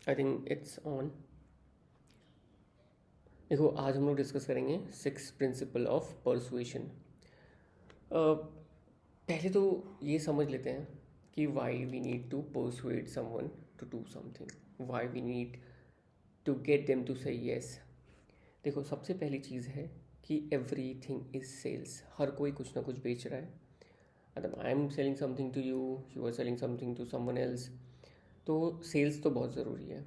I think it's on. देखो, आज हम लोग डिस्कस करेंगे 6 प्रिंसिपल ऑफ परसुएशन। पहले तो ये समझ लेते हैं कि why we need to persuade someone to do something, why we need to get them to say yes. देखो, सबसे पहली चीज़ है कि एवरी थिंग इज सेल्स। हर कोई कुछ ना कुछ बेच रहा है। मतलब I am selling something to you, you are selling something to someone else. तो सेल्स तो बहुत ज़रूरी है।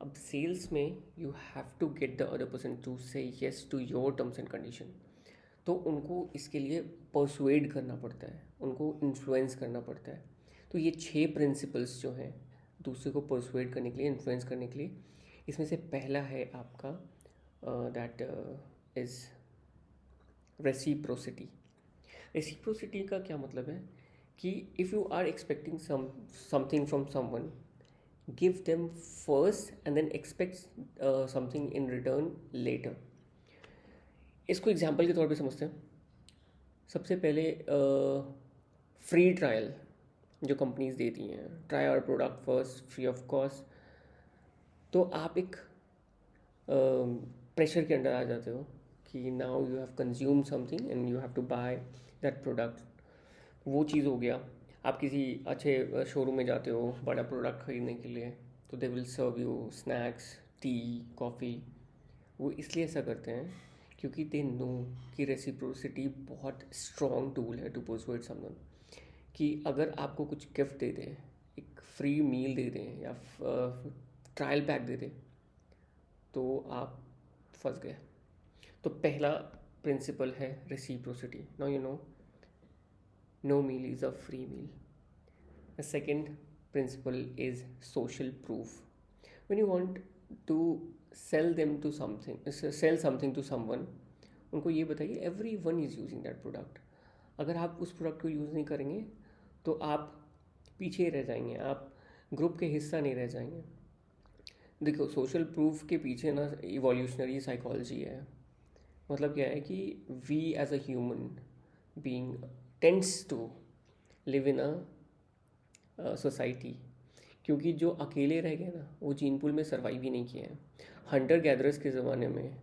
अब सेल्स में you have to get the other person to say yes to your terms and condition. तो उनको इसके लिए परसुएड करना पड़ता है, उनको इन्फ्लुएंस करना पड़ता है। तो ये 6 प्रिंसिपल्स जो हैं दूसरे को परसुएड करने के लिए, इन्फ्लुएंस करने के लिए, इसमें से पहला है आपका दैट इज़ रेसिप्रोसिटी। रेसिप्रोसिटी का क्या मतलब है कि if you are expecting something from someone, give them first and then expect something in return later। इसको एग्जाम्पल के तौर पे समझते हैं। सबसे पहले फ्री ट्रायल जो कंपनीज देती हैं, try our product first free of cost. तो आप एक प्रेशर के अंडर आ जाते हो कि now you have consume something and you have to buy that product. वो चीज़ हो गया। आप किसी अच्छे शोरूम में जाते हो बड़ा प्रोडक्ट ख़रीदने के लिए, तो they will serve you snacks, tea, coffee. वो इसलिए ऐसा करते हैं क्योंकि दे नो कि रेसिप्रोसिटी बहुत स्ट्रॉन्ग टूल है टू परसुएड समवन। कि अगर आपको कुछ गिफ्ट दे दें, एक फ्री मील दे दें या ट्रायल पैक दे दें, तो आप फंस गए। तो पहला प्रिंसिपल है reciprocity. Now you know no meal is a free meal. The second principle is social proof. When you want to sell something to someone, उनको ये बताइए every one is using that product. अगर आप उस product को use नहीं करेंगे तो आप पीछे रह जाएंगे, आप ग्रुप के हिस्सा नहीं रह जाएंगे। देखो, सोशल प्रूफ के पीछे ना इवोल्यूशनरी साइकोलॉजी है। मतलब क्या है कि we as a human being tends to live in a society. क्योंकि जो अकेले रह गए ना, वो जीन पूल में सर्वाइव ही नहीं किए हैं। हंटर गैदरर्स के ज़माने में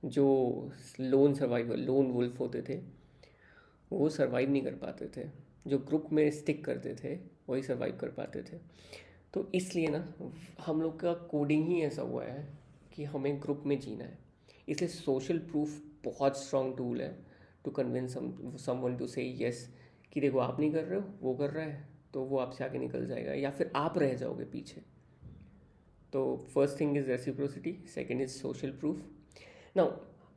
जो लोन वुल्फ होते थे, वो सर्वाइव नहीं कर पाते थे। जो ग्रुप में स्टिक करते थे वही सर्वाइव कर पाते थे। तो इसलिए ना हम लोग का कोडिंग ही ऐसा हुआ है कि हमें ग्रुप में जीना है। इसलिए सोशल प्रूफ बहुत स्ट्रॉन्ग टूल है to convince someone to say yes. कि देखो, आप नहीं कर रहे हो, वो कर रहा है, तो वो आपसे आगे निकल जाएगा या फिर आप रह जाओगे पीछे। तो first thing is reciprocity, second is social proof. Now,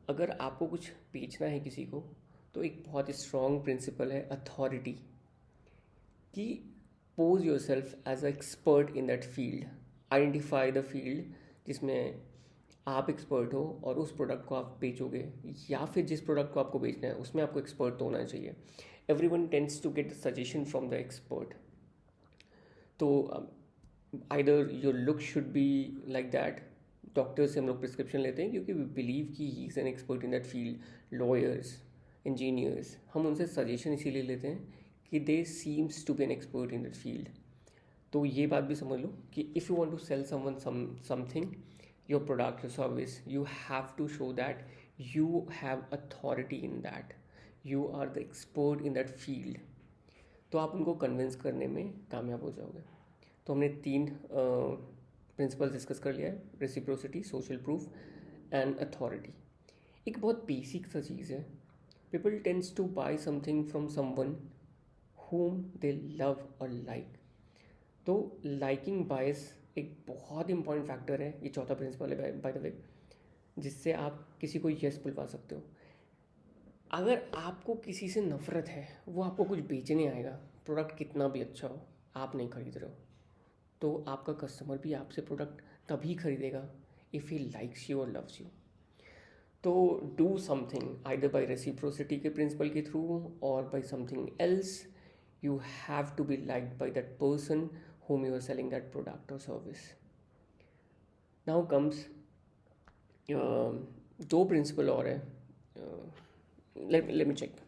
अगर आपको कुछ बेचना है किसी को, तो एक बहुत स्ट्रॉन्ग प्रिंसिपल है अथॉरिटी। कि pose yourself as a expert in that field. Identify the field जिसमें आप एक्सपर्ट हो और उस प्रोडक्ट को आप बेचोगे, या फिर जिस प्रोडक्ट को आपको बेचना है उसमें आपको एक्सपर्ट तो होना चाहिए। Everyone tends to get suggestion from the expert. तो either your look should be like that. Doctor से हम लोग प्रिस्क्रिप्शन लेते हैं क्योंकि वी बिलीव कि he is an expert in that field. Lawyers, engineers, हम उनसे सजेशन इसीलिए लेते हैं कि they seems to be an expert in that field. तो ये बात भी समझ लो कि if you want to sell someone something, your product, your service, you have to show that you have authority in that, you are the expert in that field। तो आप उनको कन्विंस करने में कामयाब हो जाओगे। तो हमने 3 प्रिंसिपल डिस्कस कर लिया है, reciprocity, social proof and authority. एक बहुत बेसिक सा चीज़ है, people tends to buy something from someone whom they love or like। तो लाइकिंग बायस एक बहुत इंपॉर्टेंट फैक्टर है। ये चौथा प्रिंसिपल है बाय द वे, जिससे आप किसी को यस बुलवा सकते हो। अगर आपको किसी से नफरत है, वो आपको कुछ बेचने आएगा, प्रोडक्ट कितना भी अच्छा हो, आप नहीं खरीद रहे हो, तो आपका कस्टमर भी आपसे प्रोडक्ट तभी खरीदेगा इफ़ ही लाइक्स यू और लव्स यू। तो do something either by reciprocity के प्रिंसिपल के थ्रू और by something else. You have to be liked by that person whom you are selling that product or service। Now comes दो principal और है। let me check।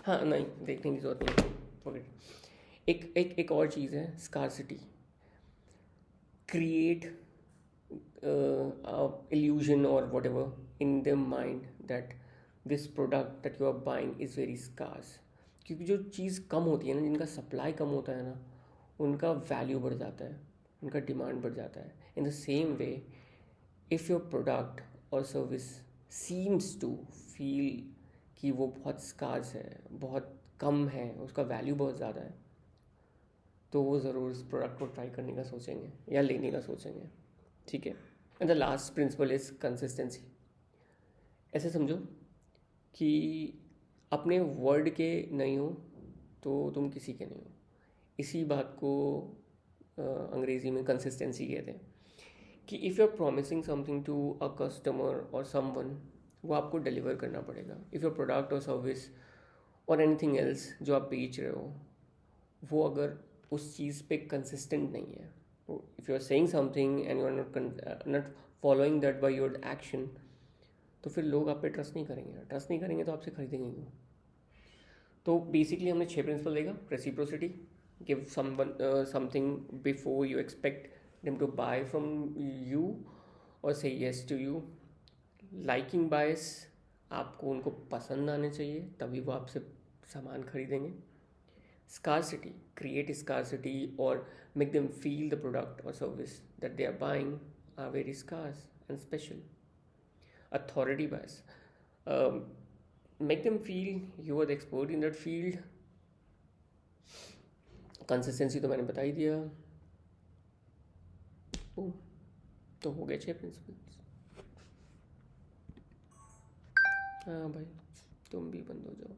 हाँ, नहीं, देखने की जरूरत नहीं। फॉरगेट। एक और चीज़ है scarcity. Create illusion or whatever in their mind that this product that you are buying is very scarce। क्योंकि जो चीज़ कम होती है ना, जिनका सप्लाई कम होता है ना, उनका वैल्यू बढ़ जाता है, उनका डिमांड बढ़ जाता है। In the same way, if your product और सर्विस सीम्स टू फील कि वो बहुत स्कार्स है, बहुत कम है, उसका वैल्यू बहुत ज़्यादा है, तो वो ज़रूर इस प्रोडक्ट को ट्राई करने का सोचेंगे या लेने का सोचेंगे। ठीक है। And the last principle is consistency. ऐसे समझो कि अपने वर्ड के नहीं हो तो तुम किसी के नहीं हो। इसी बात को अंग्रेज़ी में कंसिस्टेंसी कहते हैं कि if you are promising something to a customer और समवन, वो आपको डिलीवर करना पड़ेगा। इफ़ योर प्रोडक्ट और सर्विस और एनीथिंग एल्स जो आप बेच रहे हो, वो अगर उस चीज़ पे कंसिस्टेंट नहीं है, if you are saying something and you are not following that by your action, तो फिर लोग आप पे ट्रस्ट नहीं करेंगे तो आपसे खरीदेंगे क्यों। तो बेसिकली हमने 6 प्रिंसिपल देखा। Reciprocity, give something before you expect them to buy from you और say yes to you. Liking bias, आपको उनको पसंद आने चाहिए तभी वो आपसे सामान खरीदेंगे। Scarcity, create scarcity or make them feel the product or service that they are buying are very scarce and special. Authority bias, um, make them feel you are the expert in that field. Consistency तो मैंने बता ही दिया। तो हो गए 6 principles. हाँ भाई, तुम भी बंद हो जाओ।